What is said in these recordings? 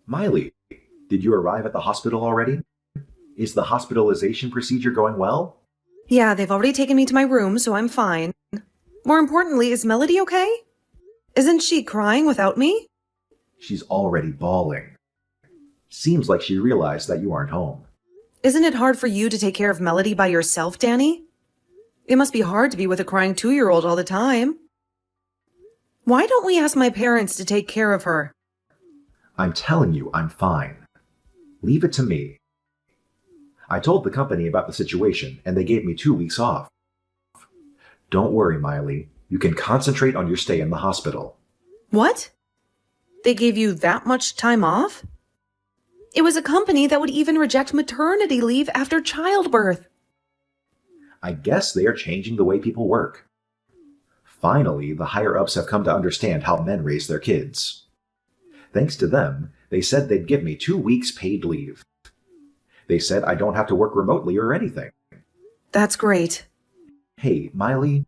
Miley, did you arrive at the hospital already? Is the hospitalization procedure going well? Yeah, they've already taken me to my room, so I'm fine. More importantly, is Melody okay? Isn't she crying without me? She's already bawling. Seems like she realized that you aren't home. Isn't it hard for you to take care of Melody by yourself, Danny? It must be hard to be with a crying 2-year-old all the time. Why don't we ask my parents to take care of her? I'm telling you, I'm fine. Leave it to me. I told the company about the situation, and they gave me 2 weeks off. Don't worry, Miley. You can concentrate on your stay in the hospital. What? They gave you that much time off? It was a company that would even reject maternity leave after childbirth. I guess they are changing the way people work. Finally, the higher-ups have come to understand how men raise their kids. Thanks to them, they said they'd give me 2 weeks paid leave. They said I don't have to work remotely or anything. That's great. Hey, Miley,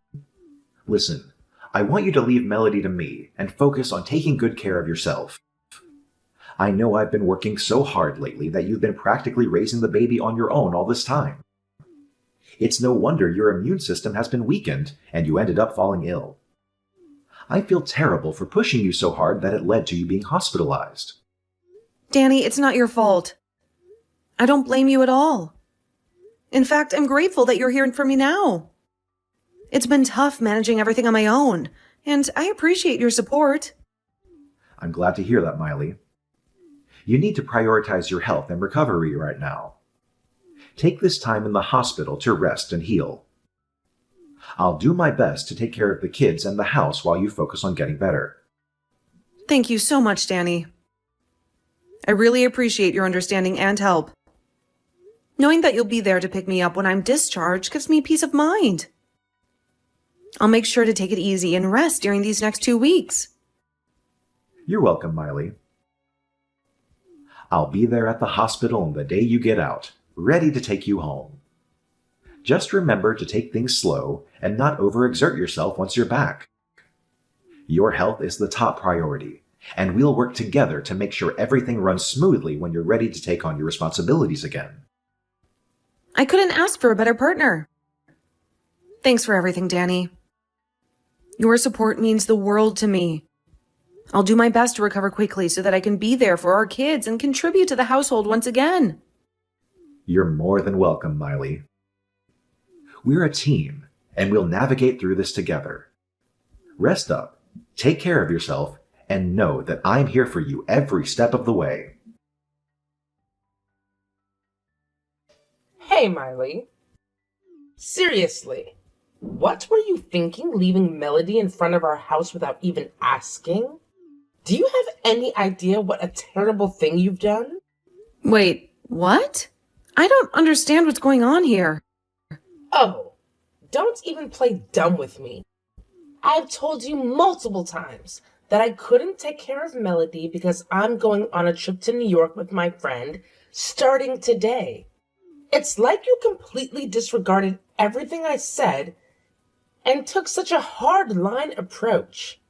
listen, I want you to leave Melody to me and focus on taking good care of yourself. I know I've been working so hard lately that you've been practically raising the baby on your own all this time. It's no wonder your immune system has been weakened and you ended up falling ill. I feel terrible for pushing you so hard that it led to you being hospitalized. Danny, it's not your fault. I don't blame you at all. In fact, I'm grateful that you're here for me now. It's been tough managing everything on my own, and I appreciate your support. I'm glad to hear that, Miley. You need to prioritize your health and recovery right now. Take this time in the hospital to rest and heal. I'll do my best to take care of the kids and the house while you focus on getting better. Thank you so much, Danny. I really appreciate your understanding and help. Knowing that you'll be there to pick me up when I'm discharged gives me peace of mind. I'll make sure to take it easy and rest during these next 2 weeks. You're welcome, Miley. I'll be there at the hospital on the day you get out, ready to take you home. Just remember to take things slow and not overexert yourself once you're back. Your health is the top priority, and we'll work together to make sure everything runs smoothly when you're ready to take on your responsibilities again. I couldn't ask for a better partner. Thanks for everything, Danny. Your support means the world to me. I'll do my best to recover quickly so that I can be there for our kids and contribute to the household once again. You're more than welcome, Miley. We're a team, and we'll navigate through this together. Rest up, take care of yourself, and know that I'm here for you every step of the way. Hey, Miley. Seriously, what were you thinking leaving Melody in front of our house without even asking? Do you have any idea what a terrible thing you've done? Wait, what? I don't understand what's going on here. Oh, don't even play dumb with me. I've told you multiple times that I couldn't take care of Melody because I'm going on a trip to New York with my friend starting today. It's like you completely disregarded everything I said and took such a hard-line approach.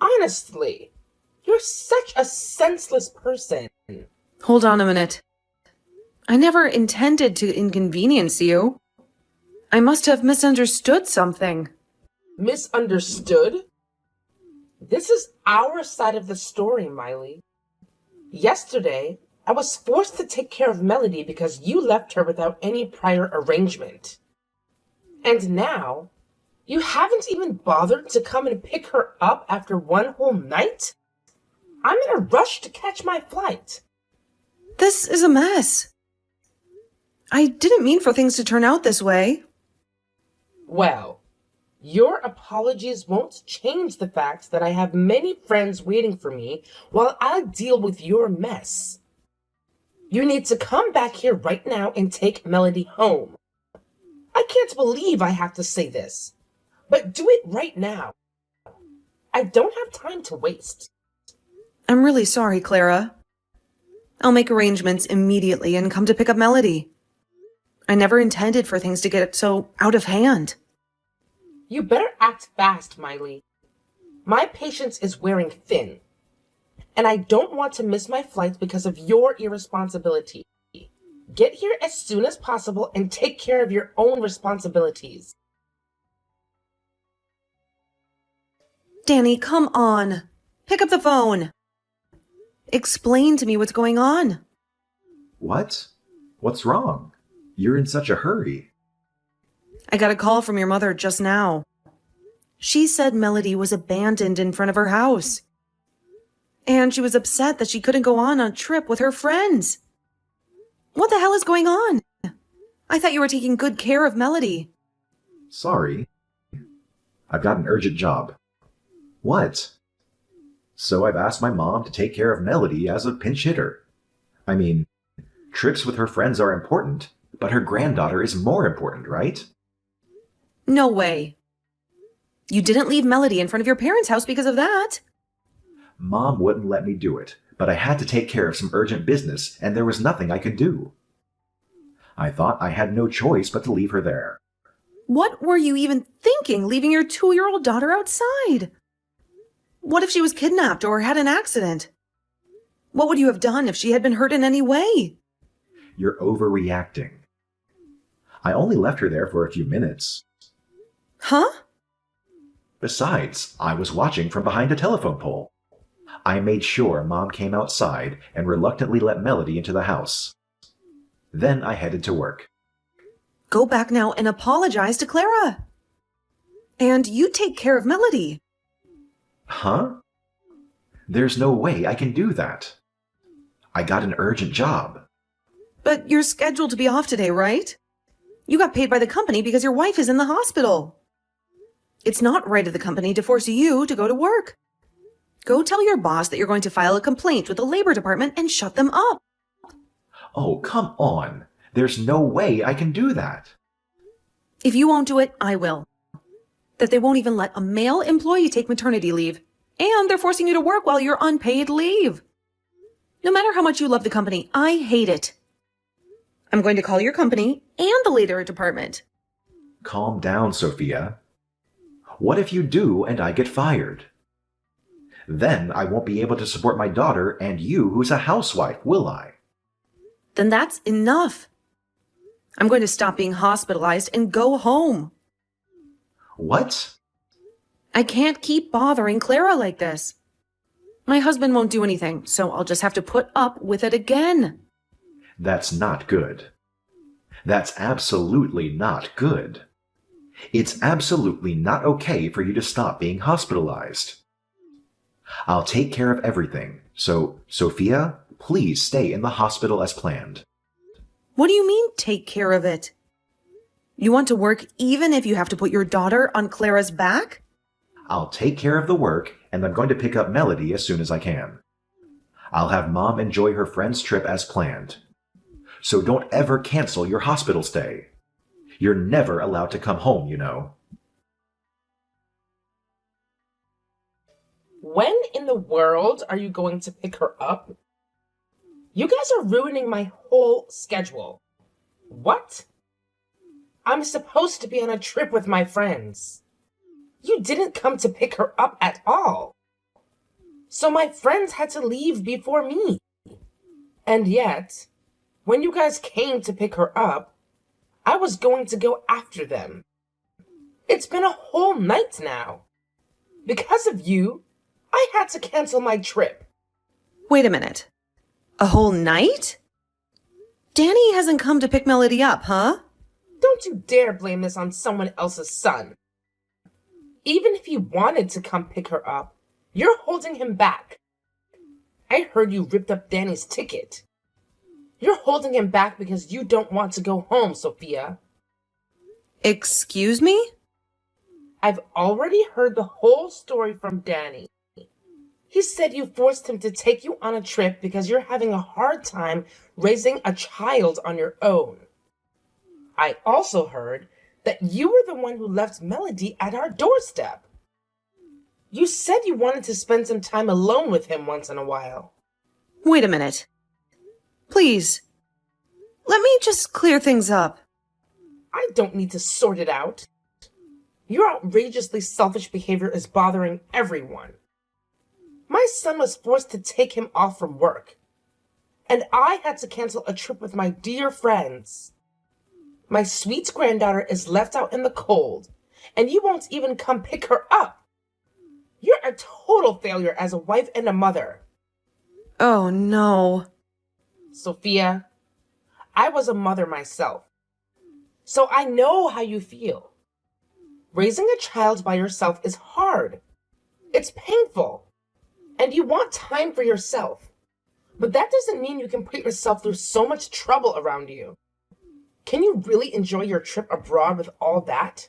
Honestly, you're such a senseless person. Hold on a minute. I never intended to inconvenience you. I must have misunderstood something. Misunderstood? This is our side of the story, Miley. Yesterday, I was forced to take care of Melody because you left her without any prior arrangement. And now, you haven't even bothered to come and pick her up after one whole night? I'm in a rush to catch my flight. This is a mess. I didn't mean for things to turn out this way. Well, your apologies won't change the fact that I have many friends waiting for me while I deal with your mess. You need to come back here right now and take Melody home. I can't believe I have to say this, but do it right now. I don't have time to waste. I'm really sorry, Clara. I'll make arrangements immediately and come to pick up Melody. I never intended for things to get so out of hand. You better act fast, Miley. My patience is wearing thin. and I don't want to miss my flight because of your irresponsibility. Get here as soon as possible and take care of your own responsibilities. Danny, come on. Pick up the phone. Explain to me what's going on. What? What's wrong? You're in such a hurry. I got a call from your mother just now. She said Melody was abandoned in front of her house. And she was upset that she couldn't go on a trip with her friends. What the hell is going on? I thought you were taking good care of Melody. Sorry. I've got an urgent job. What? So I've asked my mom to take care of Melody as a pinch hitter. I mean, trips with her friends are important, but her granddaughter is more important, right? No way. You didn't leave Melody in front of your parents' house because of that. Mom wouldn't let me do it, but I had to take care of some urgent business, and there was nothing I could do. I thought I had no choice but to leave her there. What were you even thinking, leaving your 2-year-old daughter outside? What if she was kidnapped or had an accident? What would you have done if she had been hurt in any way? You're overreacting. I only left her there for a few minutes. Huh? Besides, I was watching from behind a telephone pole. I made sure Mom came outside and reluctantly let Melody into the house. Then I headed to work. Go back now and apologize to Clara. And you take care of Melody. Huh? There's no way I can do that. I got an urgent job. But you're scheduled to be off today, right? You got paid by the company because your wife is in the hospital. It's not right of the company to force you to go to work. Go tell your boss that you're going to file a complaint with the labor department and shut them up. Oh, come on. There's no way I can do that. If you won't do it, I will. That they won't even let a male employee take maternity leave. And they're forcing you to work while you're on paid leave. No matter how much you love the company, I hate it. I'm going to call your company and the labor department. Calm down, Sophia. What if you do and I get fired? Then I won't be able to support my daughter and you who's a housewife, will I? Then that's enough. I'm going to stop being hospitalized and go home. What? I can't keep bothering Clara like this. My husband won't do anything, so I'll just have to put up with it again. That's not good. That's absolutely not good. It's absolutely not okay for you to stop being hospitalized. I'll take care of everything, so, Sophia, please stay in the hospital as planned. What do you mean, take care of it? You want to work even if you have to put your daughter on Clara's back? I'll take care of the work, and I'm going to pick up Melody as soon as I can. I'll have Mom enjoy her friend's trip as planned. So don't ever cancel your hospital stay. You're never allowed to come home, you know. When in the world are you going to pick her up? You guys are ruining my whole schedule. What? I'm supposed to be on a trip with my friends. You didn't come to pick her up at all. So my friends had to leave before me. And yet, when you guys came to pick her up, I was going to go after them. It's been a whole night now. Because of you, I had to cancel my trip. Wait a minute. A whole night? Danny hasn't come to pick Melody up, huh? Don't you dare blame this on someone else's son. Even if he wanted to come pick her up, you're holding him back. I heard you ripped up Danny's ticket. You're holding him back because you don't want to go home, Sophia. Excuse me? I've already heard the whole story from Danny. He said you forced him to take you on a trip because you're having a hard time raising a child on your own. I also heard that you were the one who left Melody at our doorstep. You said you wanted to spend some time alone with him once in a while. Wait a minute. Please, let me just clear things up. I don't need to sort it out. Your outrageously selfish behavior is bothering everyone. My son was forced to take him off from work, and I had to cancel a trip with my dear friends. My sweet granddaughter is left out in the cold, and you won't even come pick her up. You're a total failure as a wife and a mother. Oh, no. Sophia, I was a mother myself, so I know how you feel. Raising a child by yourself is hard. It's painful, and you want time for yourself. But that doesn't mean you can put yourself through so much trouble around you. Can you really enjoy your trip abroad with all that?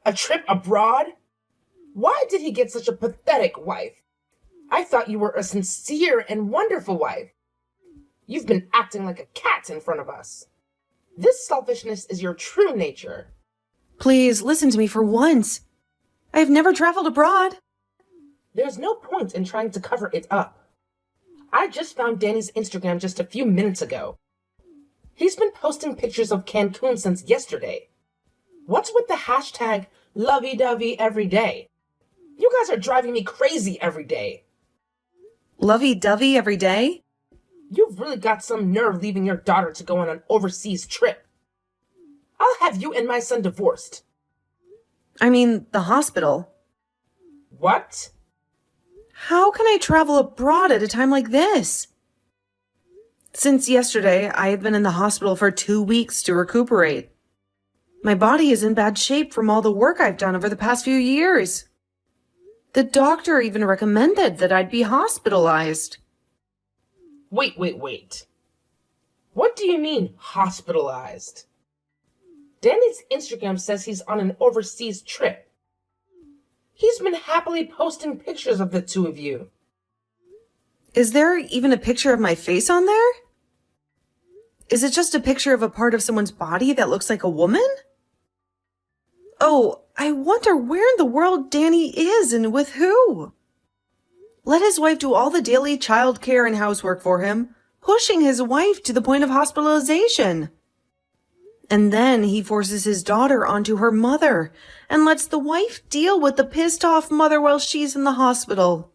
A trip abroad? Why did he get such a pathetic wife? I thought you were a sincere and wonderful wife. You've been acting like a cat in front of us. This selfishness is your true nature. Please, listen to me for once. I've never traveled abroad. There's no point in trying to cover it up. I just found Danny's Instagram just a few minutes ago. He's been posting pictures of Cancun since yesterday. What's with the hashtag lovey-dovey every day? You guys are driving me crazy every day. Lovey-dovey every day? You've really got some nerve leaving your daughter to go on an overseas trip. I'll have you and my son divorced. I mean, the hospital. What? How can I travel abroad at a time like this? Since yesterday, I have been in the hospital for 2 weeks to recuperate. My body is in bad shape from all the work I've done over the past few years. The doctor even recommended that I'd be hospitalized. Wait. What do you mean, hospitalized? Danny's Instagram says he's on an overseas trip. He's been happily posting pictures of the two of you. Is there even a picture of my face on there? Is it just a picture of a part of someone's body that looks like a woman? Oh, I wonder where in the world Danny is and with who. Let his wife do all the daily child care and housework for him, pushing his wife to the point of hospitalization. And then he forces his daughter onto her mother and lets the wife deal with the pissed off mother while she's in the hospital.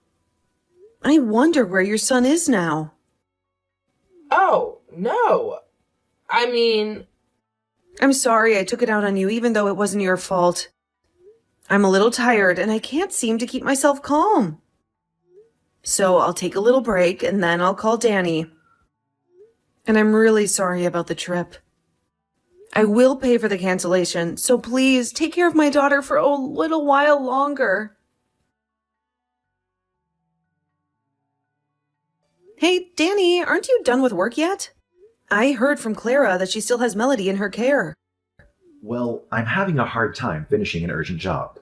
I wonder where your son is now. Oh, no. I mean... I'm sorry I took it out on you even though it wasn't your fault. I'm a little tired and I can't seem to keep myself calm. So I'll take a little break and then I'll call Danny. And I'm really sorry about the trip. I will pay for the cancellation, so please take care of my daughter for a little while longer. Hey, Danny, aren't you done with work yet? I heard from Clara that she still has Melody in her care. Well, I'm having a hard time finishing an urgent job.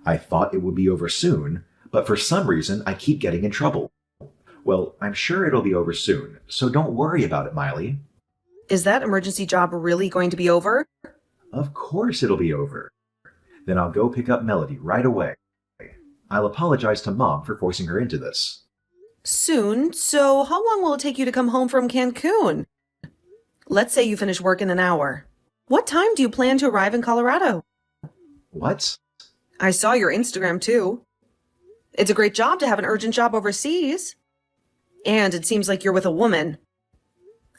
I thought it would be over soon, but for some reason I keep getting in trouble. Well, I'm sure it'll be over soon, so don't worry about it, Miley. Is that emergency job really going to be over? Of course it'll be over. Then I'll go pick up Melody right away. I'll apologize to Mom for forcing her into this. Soon? So how long will it take you to come home from Cancun? Let's say you finish work in an hour. What time do you plan to arrive in Colorado? What? I saw your Instagram too. It's a great job to have an urgent job overseas. And it seems like you're with a woman.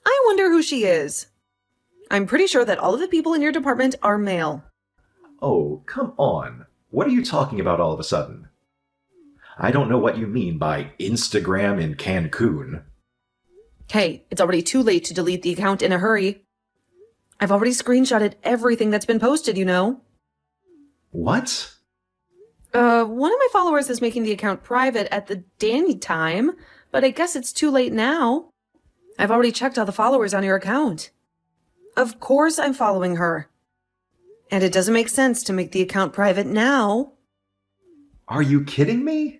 I wonder who she is. I'm pretty sure that all of the people in your department are male. Oh, come on. What are you talking about all of a sudden? I don't know what you mean by Instagram in Cancun. Hey, it's already too late to delete the account in a hurry. I've already screenshotted everything that's been posted, you know. What? One of my followers is making the account private at the Danny time, but I guess it's too late now. I've already checked all the followers on your account. Of course I'm following her. And it doesn't make sense to make the account private now. Are you kidding me?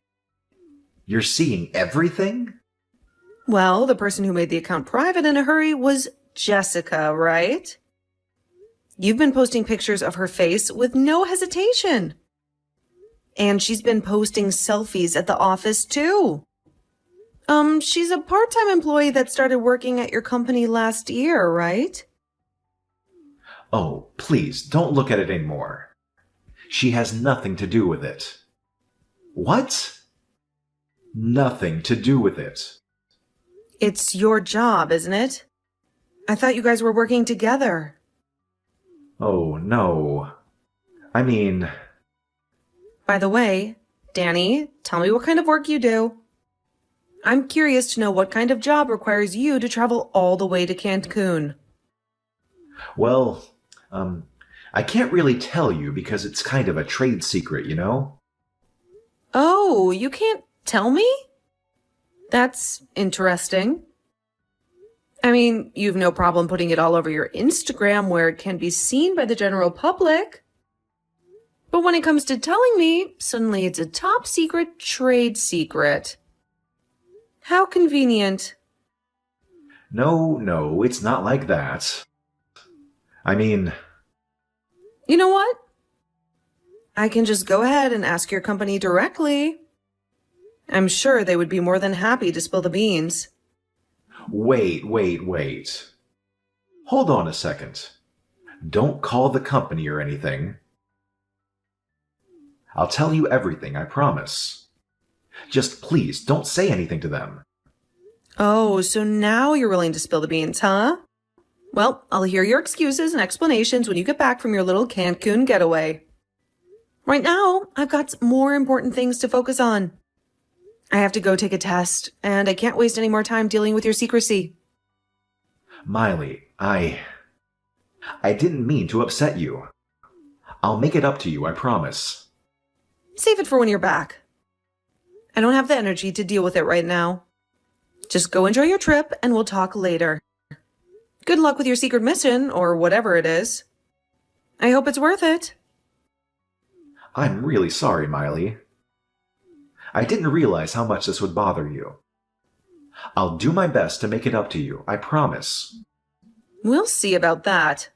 You're seeing everything? Well, the person who made the account private in a hurry was Jessica, right? You've been posting pictures of her face with no hesitation. And she's been posting selfies at the office too. She's a part-time employee that started working at your company last year, right? Oh, please, don't look at it anymore. She has nothing to do with it. What? Nothing to do with it. It's your job, isn't it? I thought you guys were working together. Oh, no. I mean, By the way, Danny, tell me what kind of work you do. I'm curious to know what kind of job requires you to travel all the way to Cancun. well, I can't really tell you because it's kind of a trade secret, you know? Oh, you can't tell me? That's interesting. I mean, you've no problem putting it all over your Instagram where it can be seen by the general public. But when it comes to telling me, suddenly it's a top secret trade secret. How convenient. No, it's not like that. I mean, You know what? I can just go ahead and ask your company directly. I'm sure they would be more than happy to spill the beans. wait. Hold on a second. Don't call the company or anything. I'll tell you everything, I promise. Just please don't say anything to them. Oh, so now you're willing to spill the beans, huh? Well, I'll hear your excuses and explanations when you get back from your little Cancun getaway. Right now, I've got more important things to focus on. I have to go take a test, and I can't waste any more time dealing with your secrecy. Miley, I didn't mean to upset you. I'll make it up to you, I promise. Save it for when you're back. I don't have the energy to deal with it right now. Just go enjoy your trip, and we'll talk later. Good luck with your secret mission, or whatever it is. I hope it's worth it. I'm really sorry, Miley. I didn't realize how much this would bother you. I'll do my best to make it up to you, I promise. We'll see about that.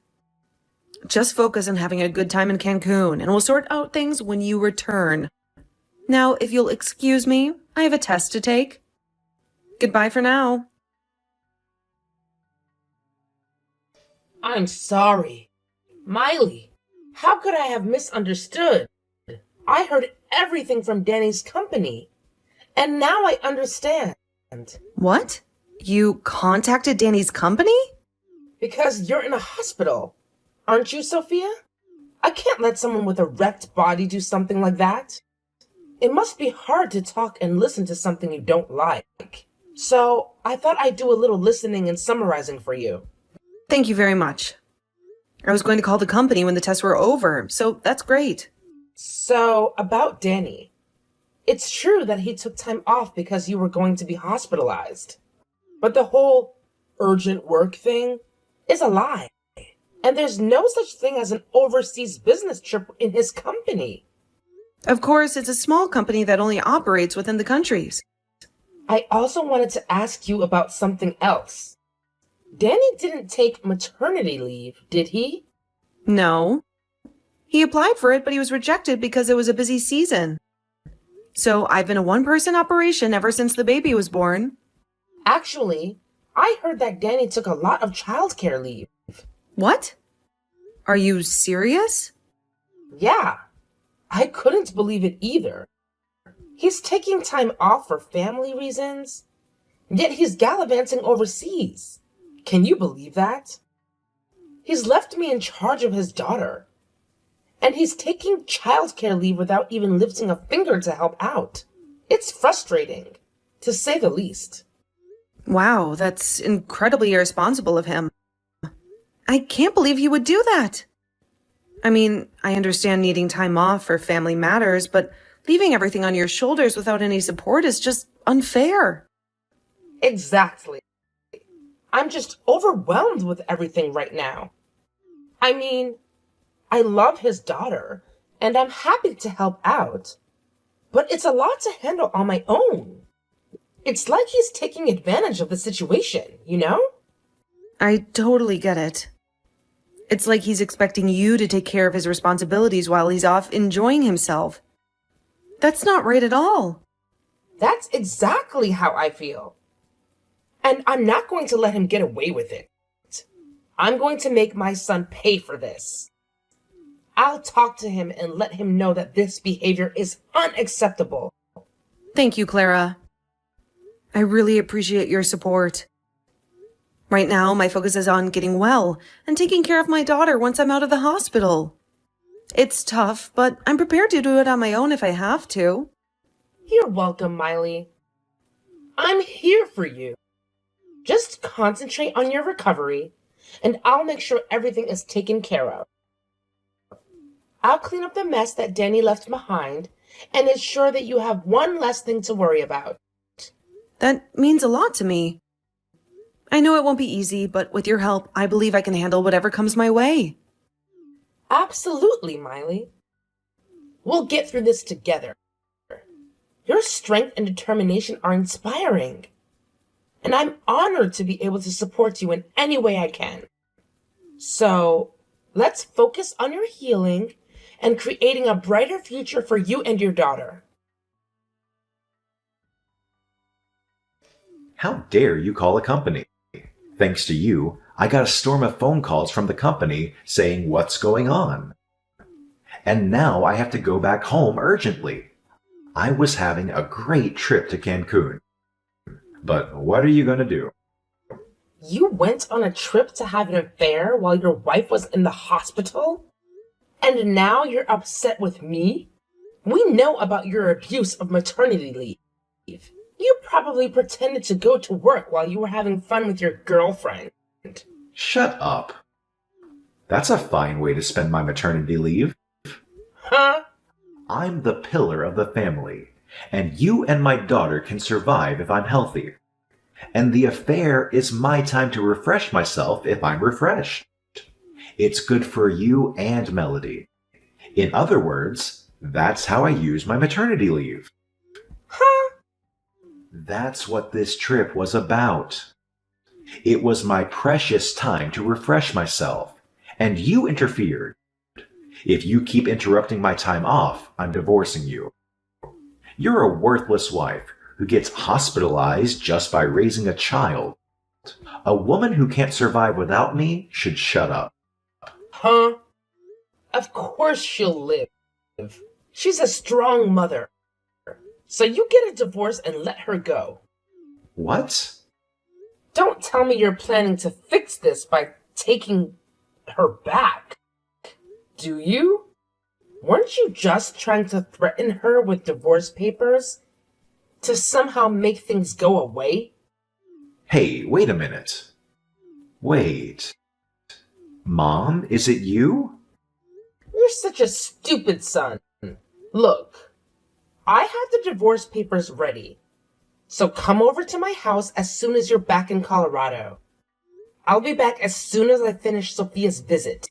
Just focus on having a good time in Cancun, and we'll sort out things when you return. Now, if you'll excuse me, I have a test to take. Goodbye for now. I'm sorry. Miley, how could I have misunderstood? I heard everything from Danny's company, and now I understand. What? You contacted Danny's company? Because you're in a hospital, aren't you, Sophia? I can't let someone with a wrecked body do something like that. It must be hard to talk and listen to something you don't like. So I thought I'd do a little listening and summarizing for you. Thank you very much. I was going to call the company when the tests were over, so that's great. So, about Danny. It's true that he took time off because you were going to be hospitalized. But the whole urgent work thing is a lie. And there's no such thing as an overseas business trip in his company. Of course, it's a small company that only operates within the countries. I also wanted to ask you about something else. Danny didn't take maternity leave, did he? No. He applied for it, but he was rejected because it was a busy season. So I've been a one-person operation ever since the baby was born. Actually, I heard that Danny took a lot of childcare leave. What? Are you serious? Yeah, I couldn't believe it either. He's taking time off for family reasons, yet he's gallivanting overseas. Can you believe that? He's left me in charge of his daughter. And he's taking childcare leave without even lifting a finger to help out. It's frustrating, to say the least. Wow, that's incredibly irresponsible of him. I can't believe he would do that. I mean, I understand needing time off for family matters, but leaving everything on your shoulders without any support is just unfair. Exactly. I'm just overwhelmed with everything right now. I mean, I love his daughter, and I'm happy to help out. But it's a lot to handle on my own. It's like he's taking advantage of the situation, you know? I totally get it. It's like he's expecting you to take care of his responsibilities while he's off enjoying himself. That's not right at all. That's exactly how I feel. And I'm not going to let him get away with it. I'm going to make my son pay for this. I'll talk to him and let him know that this behavior is unacceptable. Thank you, Clara. I really appreciate your support. Right now, my focus is on getting well and taking care of my daughter once I'm out of the hospital. It's tough, but I'm prepared to do it on my own if I have to. You're welcome, Miley. I'm here for you. Just concentrate on your recovery, and I'll make sure everything is taken care of. I'll clean up the mess that Danny left behind and ensure that you have one less thing to worry about. That means a lot to me. I know it won't be easy, but with your help, I believe I can handle whatever comes my way. Absolutely, Miley. We'll get through this together. Your strength and determination are inspiring, and I'm honored to be able to support you in any way I can. So, let's focus on your healing and creating a brighter future for you and your daughter. How dare you call a company? Thanks to you, I got a storm of phone calls from the company saying what's going on. And now I have to go back home urgently. I was having a great trip to Cancun. But what are you going to do? You went on a trip to have an affair while your wife was in the hospital? And now you're upset with me? We know about your abuse of maternity leave. You probably pretended to go to work while you were having fun with your girlfriend. Shut up. That's a fine way to spend my maternity leave. Huh? I'm the pillar of the family, and you and my daughter can survive if I'm healthy. And the affair is my time to refresh myself if I'm refreshed. It's good for you and Melody. In other words, that's how I use my maternity leave. Huh? That's what this trip was about. It was my precious time to refresh myself, and you interfered. If you keep interrupting my time off, I'm divorcing you. You're a worthless wife who gets hospitalized just by raising a child. A woman who can't survive without me should shut up. Huh? Of course she'll live. She's a strong mother. So you get a divorce and let her go. What? Don't tell me you're planning to fix this by taking her back. Do you? Weren't you just trying to threaten her with divorce papers to somehow make things go away? Hey, wait a minute. Wait. Mom, is it you? You're such a stupid son. Look, I have the divorce papers ready. So come over to my house as soon as you're back in Colorado. I'll be back as soon as I finish Sophia's visit.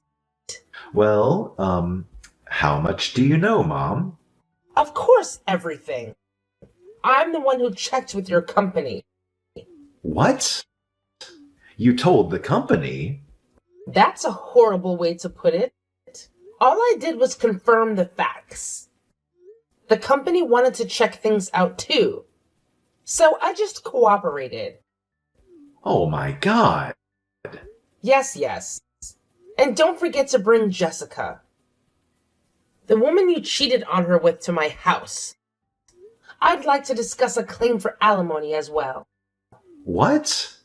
Well, how much do you know, Mom? Of course, everything. I'm the one who checked with your company. What? You told the company? That's a horrible way to put it. All I did was confirm the facts. The company wanted to check things out too. So I just cooperated. Oh my God. Yes. And don't forget to bring Jessica, the woman you cheated on her with, to my house. I'd like to discuss a claim for alimony as well. What?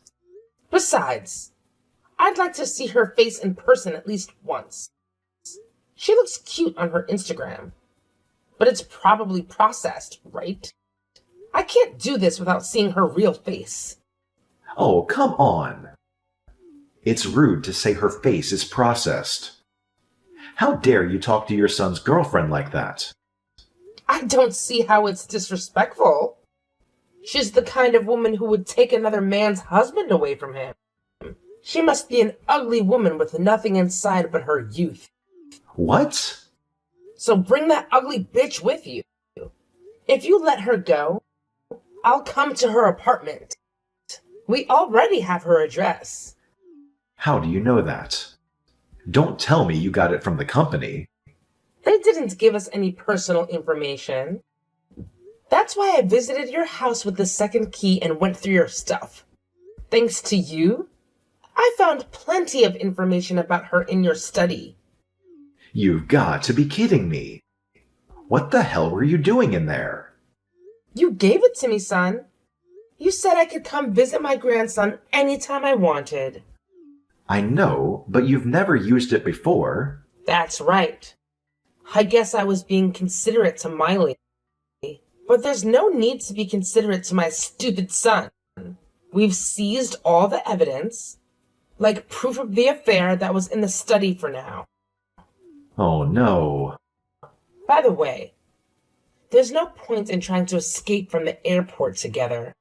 Besides, I'd like to see her face in person at least once. She looks cute on her Instagram, but it's probably processed, right? I can't do this without seeing her real face. Oh, come on. It's rude to say her face is processed. How dare you talk to your son's girlfriend like that? I don't see how it's disrespectful. She's the kind of woman who would take another man's husband away from him. She must be an ugly woman with nothing inside but her youth. What? So bring that ugly bitch with you. If you let her go, I'll come to her apartment. We already have her address. How do you know that? Don't tell me you got it from the company. They didn't give us any personal information. That's why I visited your house with the second key and went through your stuff. Thanks to you, I found plenty of information about her in your study. You've got to be kidding me. What the hell were you doing in there? You gave it to me, son. You said I could come visit my grandson anytime I wanted. I know, but you've never used it before. That's right. I guess I was being considerate to Miley. But there's no need to be considerate to my stupid son. We've seized all the evidence, like proof of the affair that was in the study for now. Oh no. By the way, there's no point in trying to escape from the airport together.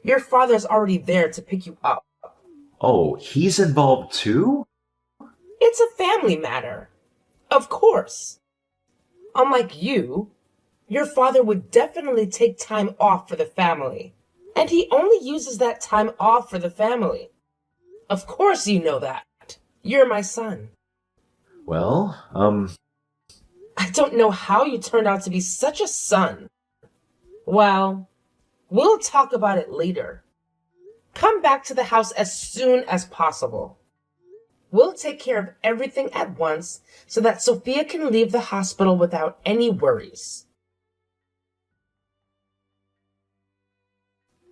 Your father's already there to pick you up. Oh, he's involved too? It's a family matter. Of course. Unlike you, your father would definitely take time off for the family. And he only uses that time off for the family. Of course you know that. You're my son. Well, I don't know how you turned out to be such a son. Well, we'll talk about it later. Come back to the house as soon as possible. We'll take care of everything at once so that Sophia can leave the hospital without any worries.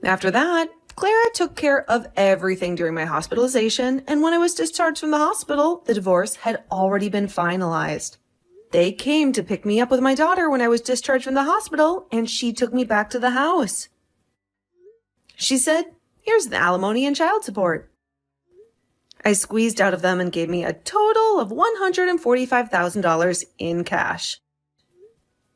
After that, Clara took care of everything during my hospitalization, and when I was discharged from the hospital, the divorce had already been finalized. They came to pick me up with my daughter when I was discharged from the hospital, and she took me back to the house. She said, "Here's the alimony and child support." I squeezed out of them and gave me a total of $145,000 in cash.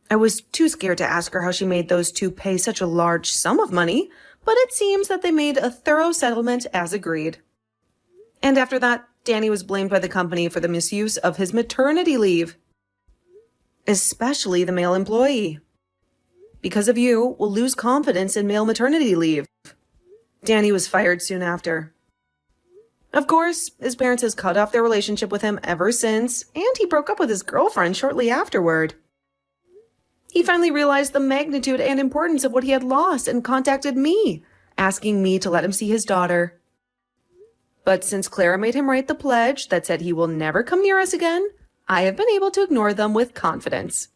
I was too scared to ask her how she made those two pay such a large sum of money, but it seems that they made a thorough settlement as agreed. And after that, Danny was blamed by the company for the misuse of his maternity leave, especially the male employee. Because of you, we'll lose confidence in male maternity leave. Danny was fired soon after. Of course, his parents has cut off their relationship with him ever since, and he broke up with his girlfriend shortly afterward. He finally realized the magnitude and importance of what he had lost and contacted me, asking me to let him see his daughter. But since Clara made him write the pledge that said he will never come near us again, I have been able to ignore them with confidence.